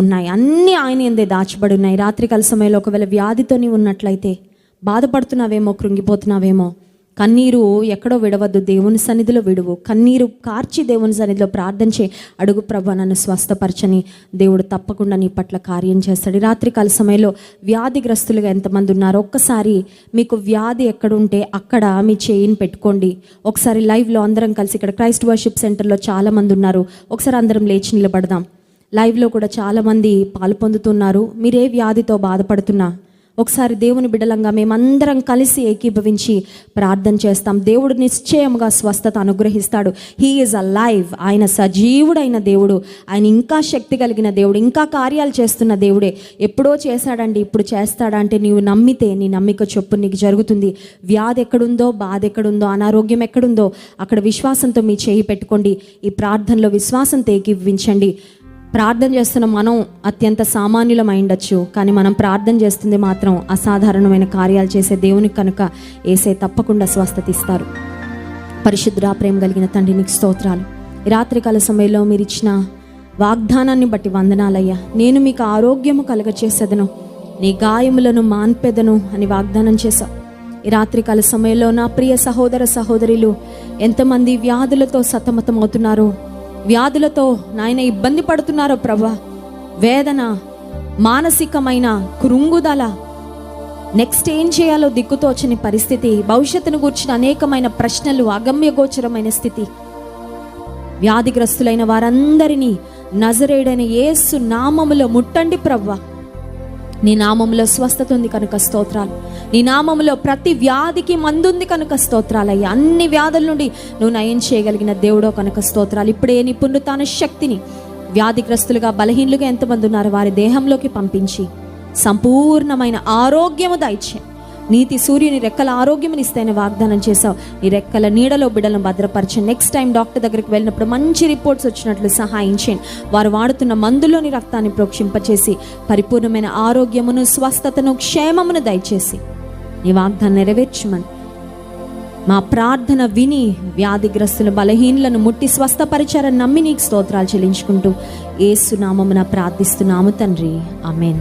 ఉన్నాయి, అన్నీ ఆయన యందే దాచబడి ఉన్నాయి. రాత్రికాల సమయంలో ఒకవేళ వ్యాధితో నీవు ఉన్నట్లయితే, బాధపడుతున్నావేమో, కృంగిపోతున్నావేమో, కన్నీరు ఎక్కడో విడవద్దు, దేవుని సన్నిధిలో విడువు. కన్నీరు కార్చి దేవుని సన్నిధిలో ప్రార్థించే, అడుగు ప్రభా నన్ను స్వస్థపరచని. దేవుడు తప్పకుండా నీ పట్ల కార్యం చేస్తాడు. రాత్రికాల సమయంలో వ్యాధిగ్రస్తులుగా ఎంతమంది ఉన్నారో ఒక్కసారి మీకు వ్యాధి ఎక్కడుంటే అక్కడ మీ చేయిని పెట్టుకోండి. ఒకసారి లైవ్లో అందరం కలిసి, ఇక్కడ క్రైస్ట్ వర్షిప్ సెంటర్లో చాలామంది ఉన్నారు, ఒకసారి అందరం లేచి నిలబడదాం. లైవ్లో కూడా చాలామంది పాలు పొందుతున్నారు. మీరే వ్యాధితో బాధపడుతున్నా ఒకసారి దేవుని బిడ్డలంగా మేమందరం కలిసి ఏకీభవించి ప్రార్థన చేస్తాం. దేవుడు నిశ్చయముగా స్వస్థత అనుగ్రహిస్తాడు. He is alive. ఆయన సజీవుడైన దేవుడు, ఆయన ఇంకా శక్తి కలిగిన దేవుడు, ఇంకా కార్యాలు చేస్తున్న దేవుడే. ఎప్పుడో చేశాడండి, ఇప్పుడు చేస్తాడా అంటే నీవు నమ్మితే నీ నమ్మిక చొప్పున నీకు జరుగుతుంది. వ్యాధి ఎక్కడుందో, బాధ ఎక్కడుందో, అనారోగ్యం ఎక్కడుందో అక్కడ విశ్వాసంతో మీ చేయి పెట్టుకోండి. ఈ ప్రార్థనలో విశ్వాసంతో ఏకీభవించండి. ప్రార్థన చేస్తున్న మనం అత్యంత సామాన్యులమై ఉండొచ్చు, కానీ మనం ప్రార్థన చేస్తుంది మాత్రం అసాధారణమైన కార్యాలు చేసే దేవునికి కనుక యేసే తప్పకుండా స్వస్థత ఇస్తారు. పరిశుద్ధ ప్రేమ కలిగిన తండ్రి నీకు స్తోత్రాలు. ఈ రాత్రికాల సమయంలో మీరు ఇచ్చిన వాగ్దానాన్ని బట్టి వందనాలయ్యా. నేను మీకు ఆరోగ్యము కలుగచేసేదను, నీ గాయములను మాన్పెదను అని వాగ్దానం చేశావు. ఈ రాత్రికాల సమయంలో నా ప్రియ సహోదర సహోదరులు ఎంతమంది వ్యాధులతో సతమతం అవుతున్నారో, వ్యాధులతో నాయన ఇబ్బంది పడుతున్నారో ప్రభా, వేదన, మానసికమైన కృంగుదల, నెక్స్ట్ ఏం చేయాలో దిక్కుతోచని పరిస్థితి, భవిష్యత్తును గూర్చిన అనేకమైన ప్రశ్నలు, అగమ్యగోచరమైన స్థితి, వ్యాధిగ్రస్తులైన వారందరినీ నజరేయుడైన యేసు నామములో ముట్టండి ప్రభా. నీ నామములో స్వస్థత ఉంది కనుక స్తోత్రాలు. నీ నామములో ప్రతి వ్యాధికి మందుంది కనుక స్తోత్రాలయ్యా. అన్ని వ్యాధుల నుండి నువ్వు నయం చేయగలిగిన దేవుడో కనుక స్తోత్రాలు. ఇప్పుడే నీ పునరుత్థాన శక్తిని వ్యాధిగ్రస్తులుగా, బలహీనులుగా ఎంతమంది ఉన్నారో వారి దేహంలోకి పంపించి సంపూర్ణమైన ఆరోగ్యము దయచే. నీతి సూర్యుని రెక్కల ఆరోగ్యముని ఇస్తాయని వాగ్దానం చేశావు. నీ రెక్కల నీడలో బిడ్డలను భద్రపరచండి. నెక్స్ట్ టైం డాక్టర్ దగ్గరికి వెళ్ళినప్పుడు మంచి రిపోర్ట్స్ వచ్చినట్లు సహాయం చేయండి. వారు వాడుతున్న మందులోని రక్తాన్ని ప్రోక్షింపచేసి పరిపూర్ణమైన ఆరోగ్యమును, స్వస్థతను, క్షేమమును దయచేసి నీ వాగ్దానం నెరవేర్చమని మా ప్రార్థన విని వ్యాధిగ్రస్తుల బలహీనులను ముట్టి స్వస్థపరిచారని నమ్మి నీకు స్తోత్రాలు చెల్లించుకుంటూ యేసు నామమున ప్రార్థిస్తున్నాము తండ్రి, ఆమేన్.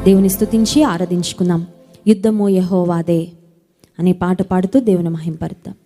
దేవుని స్తుతించి ఆరాధించుకుందాం. యుద్ధము యెహోవాదే అనే పాట పాడుతూ దేవుని మహింపరుద్దాం.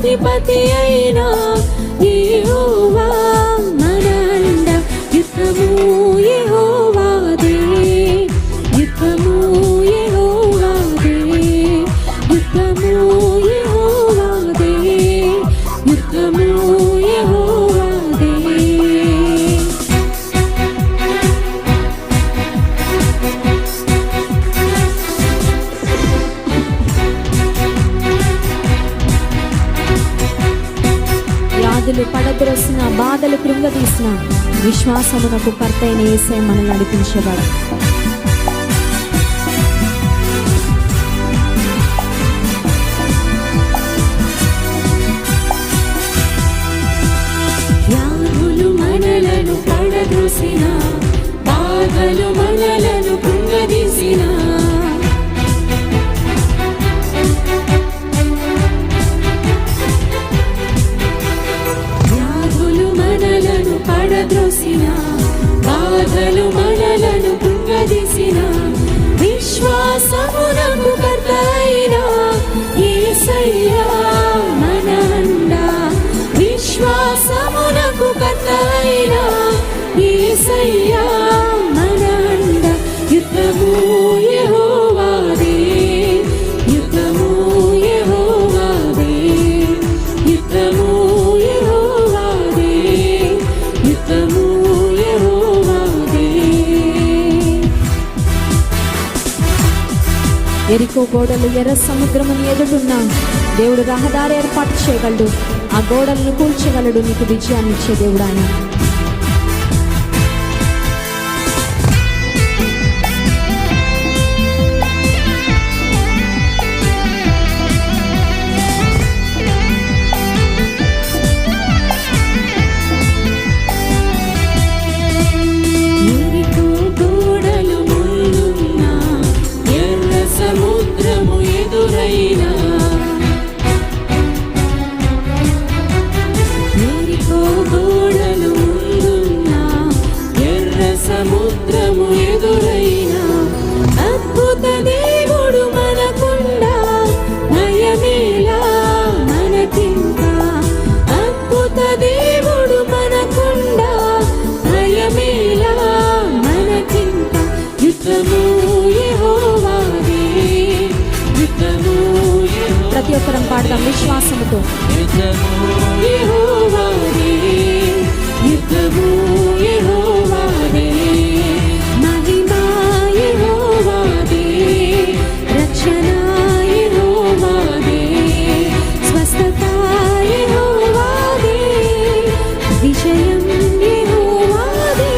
అధిపతి అయినా యెహోవా మన అండ. యుద్ధము యెహోవాదే, యుద్ధము యెహోవాదే, యుద్ధము యెహోవాదే, యుద్ధము యెహోవాదే. వ్యాధులు పడద్రోసిన, బాధలు కృంగదీసిన విశ్వాసమునకు కర్తైన యేసే మనల్ని నడిపించేవాడు. వ్యాధులు మనలను పడద్రోసిన, బాధలు మనలను కృంగదీసిన, పడద్రోసిన, బాధలు మనలను కృంగదీసిన విశ్వాసమునకు కర్తైన యేసయ్యా మన అండ. విశ్వాసమునకు కర్తైన యేసయ్యా మన అండ. యుద్ధము యెహోవాదే, యుద్ధము యెహోవాదే, యుద్ధము యెహోవాదే, యుద్ధము యెహోవాదే. ఎరికో గోడలు ఎర్ర సముద్రముని ఎదురున్నా దేవుడు రహదారి ఏర్పాటు చేయగలడు. ఆ గోడలను కూల్చగలడు. నీకు విజయాన్ని ఇచ్చే దేవుడు ఆయన. ఎరికో గోడలు ముందున్నా, ఎర్ర సముద్రము ఎదురైనా, ఎరికో గోడలు ముందున్నా, ఎర్ర సముద్రము ఎదురైనా, అద్భుత దేవుడు మనకుండా భయమేలా మనకింకా. అద్భుత దేవుడు మనకుండా భయమేలా మనకింకా. యుద్ధము యెహోవాదే, యుద్ధము యెహోవాదే, ప్రతి ఒక్కరం పాడదాం విశ్వాసముతో. యుద్ధము యెహోవాదే, యుద్ధము యెహోవాదే. మహిమా యెహోవాదే, రక్షణ యెహోవాదే, స్వస్థత యెహోవాదే, విజయం యెహోవాదే.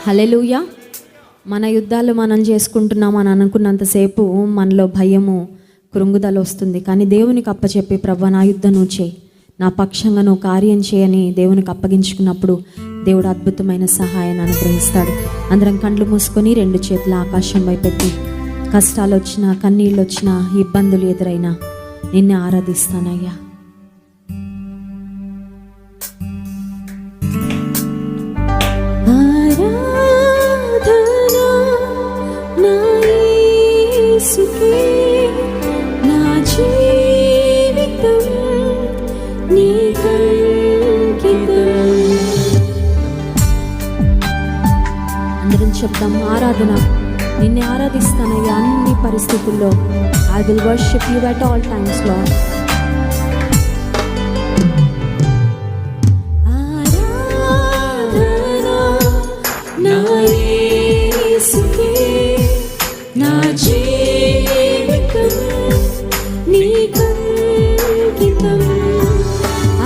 హల్లెలూయా. మన యుద్ధాలు మనం చేసుకుంటున్నాం అని అనుకున్నంతసేపు మనలో భయము, కృంగుదల వస్తుంది. కానీ దేవునికి అప్పచెప్పి, ప్రభువా నా యుద్ధం నువ్వు చేయి, నా పక్షంగా నువ్వు కార్యం చేయని దేవునికి అప్పగించుకున్నప్పుడు దేవుడు అద్భుతమైన సహాయాన్ని అనుగ్రహిస్తాడు. అందరం కండ్లు మూసుకొని రెండు చేతుల ఆకాశం వైపెత్తి, కష్టాలు వచ్చినా, కన్నీళ్ళు వచ్చినా, ఇబ్బందులు ఎదురైనా నిన్నే ఆరాధిస్తానయ్యా. అందరం చెప్దాం, ఆరాధన. నిన్నే ఆరాధిస్తానయ్యా అన్ని పరిస్థితుల్లో. I will worship you at all times lord. నా యేసుకే నా జీవితం నీకంకితం.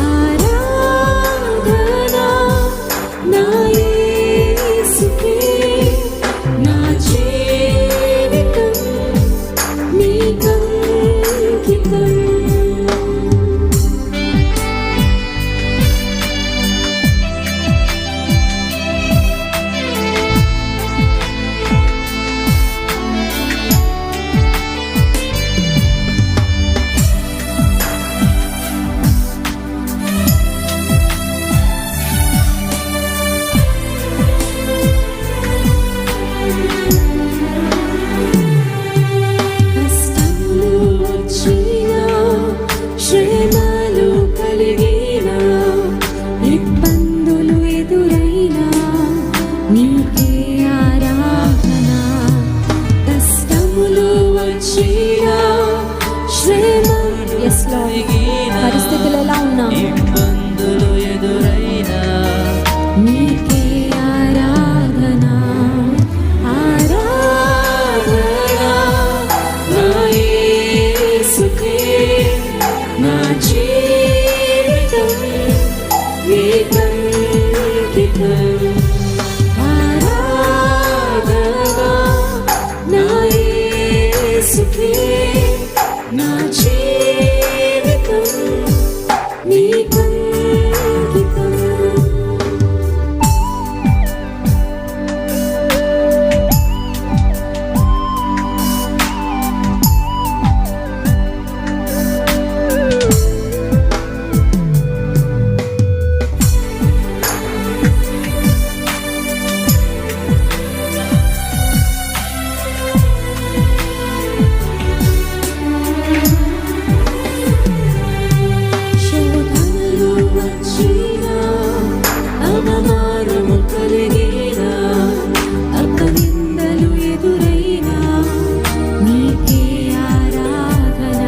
ఆరాధనా నా యేసుకే నా జీవితం నీకంకితం. పరిస్థితులు ఎలా ఉన్నా ఇబ్బందులు ఎదురైనా నీకే ఆరాధన. ఆరాధనా నా యేసుకే నా జీవితం నీకంకితం. ఆరాధనా నా యేసుకే నా జీవితం నీకంకితం. శోధనలు వచ్చినా అవమానము కలిగినా అపనిందలు ఎదురైనా నీకే ఆరాధన.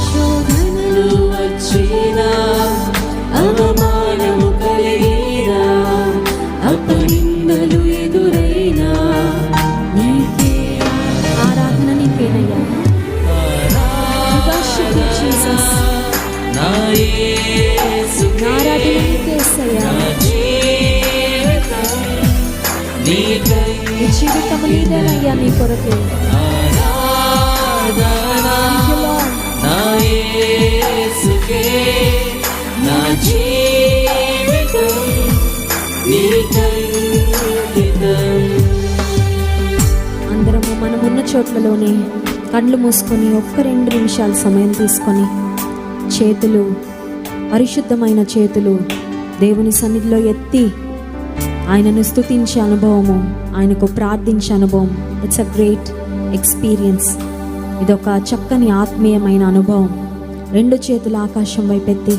శోధనలు వచ్చినా అవమానము కలిగినా అపనిందలు ఎదురైనా నీకే ఆరాధన నీకేనయ్యా. Worship you, Jesus. నా యేసుకే ఆరాధన నీకేసయ్యా. నా జీవితం నీకై. ఈ జీవితము నీదేనయ్యా, నీ కొరకే. ఆరాధనా Thank you, Lord. నా యేసుకే నా జీవితం నీకంకితం. అందరము మనమున్న చోట్లలోనే కళ్ళు మూసుకొని ఒక్క 2 నిమిషాలు సమయం తీసుకొని చేతులు, పరిశుద్ధమైన చేతులు దేవుని సన్నిధిలో ఎత్తి ఆయనను స్తుతించే అనుభవము, ఆయనకు ప్రార్థించే అనుభవం. It's a great experience. ఇదొక చక్కని ఆత్మీయమైన అనుభవం. 2 చేతులు ఆకాశం వైపెత్తి,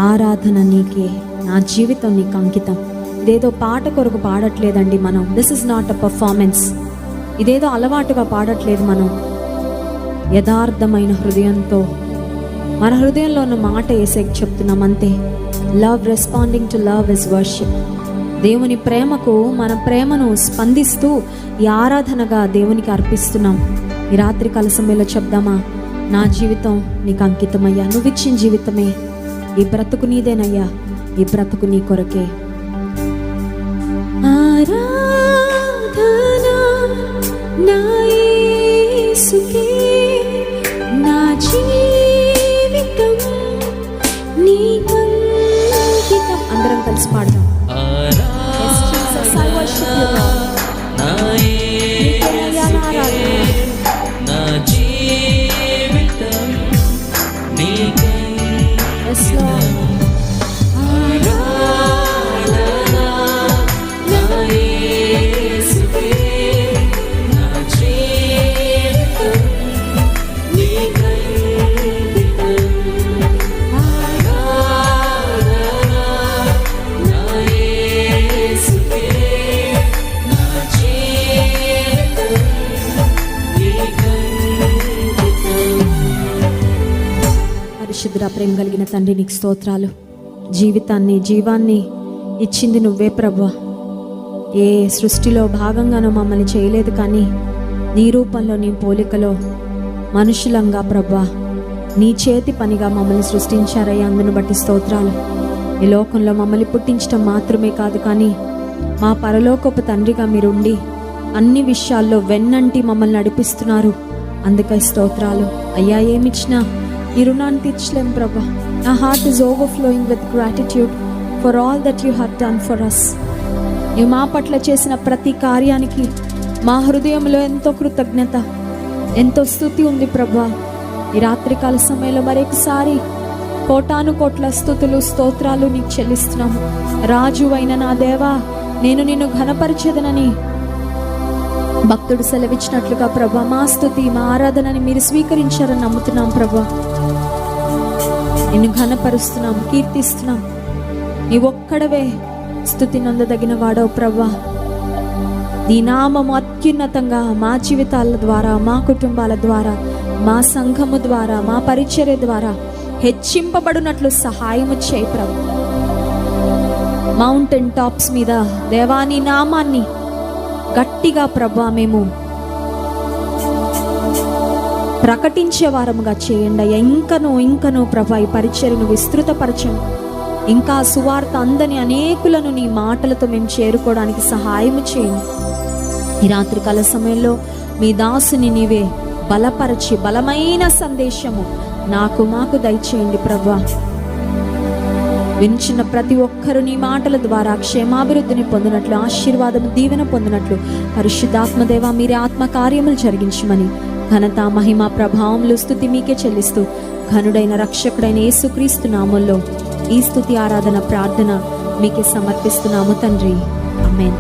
ఆరాధన నీకే, నా జీవితం నీకు అంకితం. ఇదేదో పాట కొరకు పాడట్లేదండి మనం. This is not a performance. ఇదేదో అలవాటుగా పాడట్లేదు మనం. యథార్థమైన హృదయంతో మన హృదయంలో ఉన్న మాట యేసుకి చెప్తున్నాం అంతే. Love, responding to love is worship. దేవుని ప్రేమకు మన ప్రేమను స్పందిస్తూ ఈ ఆరాధనగా దేవునికి అర్పిస్తున్నాం. ఈ రాత్రి కాల సమయంలో చెప్దామా, నా జీవితం నీకు అంకితమయ్యా. నువ్వు ఇచ్చిన జీవితమే, ఈ బ్రతుకు నీదేనయ్యా, ఈ బ్రతుకు నీ కొరకే. ఆరాధనా నా యేసుకే నా జీవితం నీకంకితం. అందరం కలిసి పాడదాం. Yes, Jesus, I worship you, Lord. నా యేసుకే నా జీవితం Yes, Lord. ఆరాధనా నా యేసుకే నా జీవితం నీకంకితం. ఆరాధనా నా పరిశుద్ధుడా, ప్రేమ కలిగిన తండ్రి, నీకు స్తోత్రాలు. జీవితాన్ని, జీవాన్ని ఇచ్చింది నువ్వే ప్రభువా. ఏ సృష్టిలో భాగంగానూ మమ్మల్ని చేయలేదు, కానీ నీ రూపంలో, నీ పోలికలో మనుషులంగా ప్రభువా నీ చేతి పనిగా మమ్మల్ని సృష్టించారయ్యా. అందును బట్టి స్తోత్రాలు. ఈ లోకంలో మమ్మల్ని పుట్టించడం మాత్రమే కాదు, కానీ మా పరలోకపు తండ్రిగా మీరుండి అన్ని విషయాల్లో వెన్నంటి మమ్మల్ని నడిపిస్తున్నారు. అందుకై స్తోత్రాలు అయ్యా. ఏమిచ్చినా ఈ రుణాన్ని తీర్చలేం ప్రభా. నా heart is overflowing with gratitude for all that you have done for us. నీవు మా పట్ల చేసిన ప్రతి కార్యానికి మా హృదయంలో ఎంతో కృతజ్ఞత, ఎంతో స్తుతి ఉంది ప్రభా. ఈ రాత్రికాల సమయంలో మరొకసారి కోటాను కోట్ల స్తుతులు, స్తోత్రాలు నీకు చెల్లిస్తున్నాము. రాజువైన నా దేవా, నేను నిన్ను ఘనపరిచెదనని భక్తుడు సెలవిచ్చినట్లుగా ప్రభా, మా స్తుతి, మా ఆరాధనని మీరు స్వీకరించారని నమ్ముతున్నాం ప్రభా. నిన్ను ఘనపరుస్తున్నాం, కీర్తిస్తున్నాం. నీ ఒక్కడవే స్తుతి నందదగిన వాడవు ప్రభా. నీ నామము అత్యున్నతంగా మా జీవితాల ద్వారా, మా కుటుంబాల ద్వారా, మా సంఘము ద్వారా, మా పరిచర్య ద్వారా హెచ్చింపబడినట్లు సహాయము చేయి ప్రభు. మౌంటైన్ టాప్స్ మీద దేవా నీ నామాన్ని గట్టిగా ప్రభా మేము ప్రకటించే వారముగా చేయండి అయ్యా. ఇంకనూ ప్రభా ఈ పరిచర్యను విస్తృతపరచండి. ఇంకా సువార్త అందని అనేకులను నీ మాటలతో మేము చేరుకోవడానికి సహాయం చేయండి. ఈ రాత్రికాల సమయంలో మీ దాసుని నీవే బలపరచి బలమైన సందేశము మాకు దయచేయండి ప్రభా. వినిచిన ప్రతి ఒక్కరు నీ మాటల ద్వారా క్షేమాభివృద్ధిని పొందినట్లు, ఆశీర్వాదము, దీవెన పొందినట్లు పరిశుద్ధాత్మదేవ మీరే ఆత్మ కార్యములు జరిగించమని ఘనత, మహిమ, ప్రభావములు, స్తుతి మీకే చెల్లిస్తూ ఘనుడైన రక్షకుడైన యేసుక్రీస్తు నామములో ఈ స్తుతి, ఆరాధన, ప్రార్థన మీకే సమర్పిస్తున్నాము తండ్రి. ఆమేన్.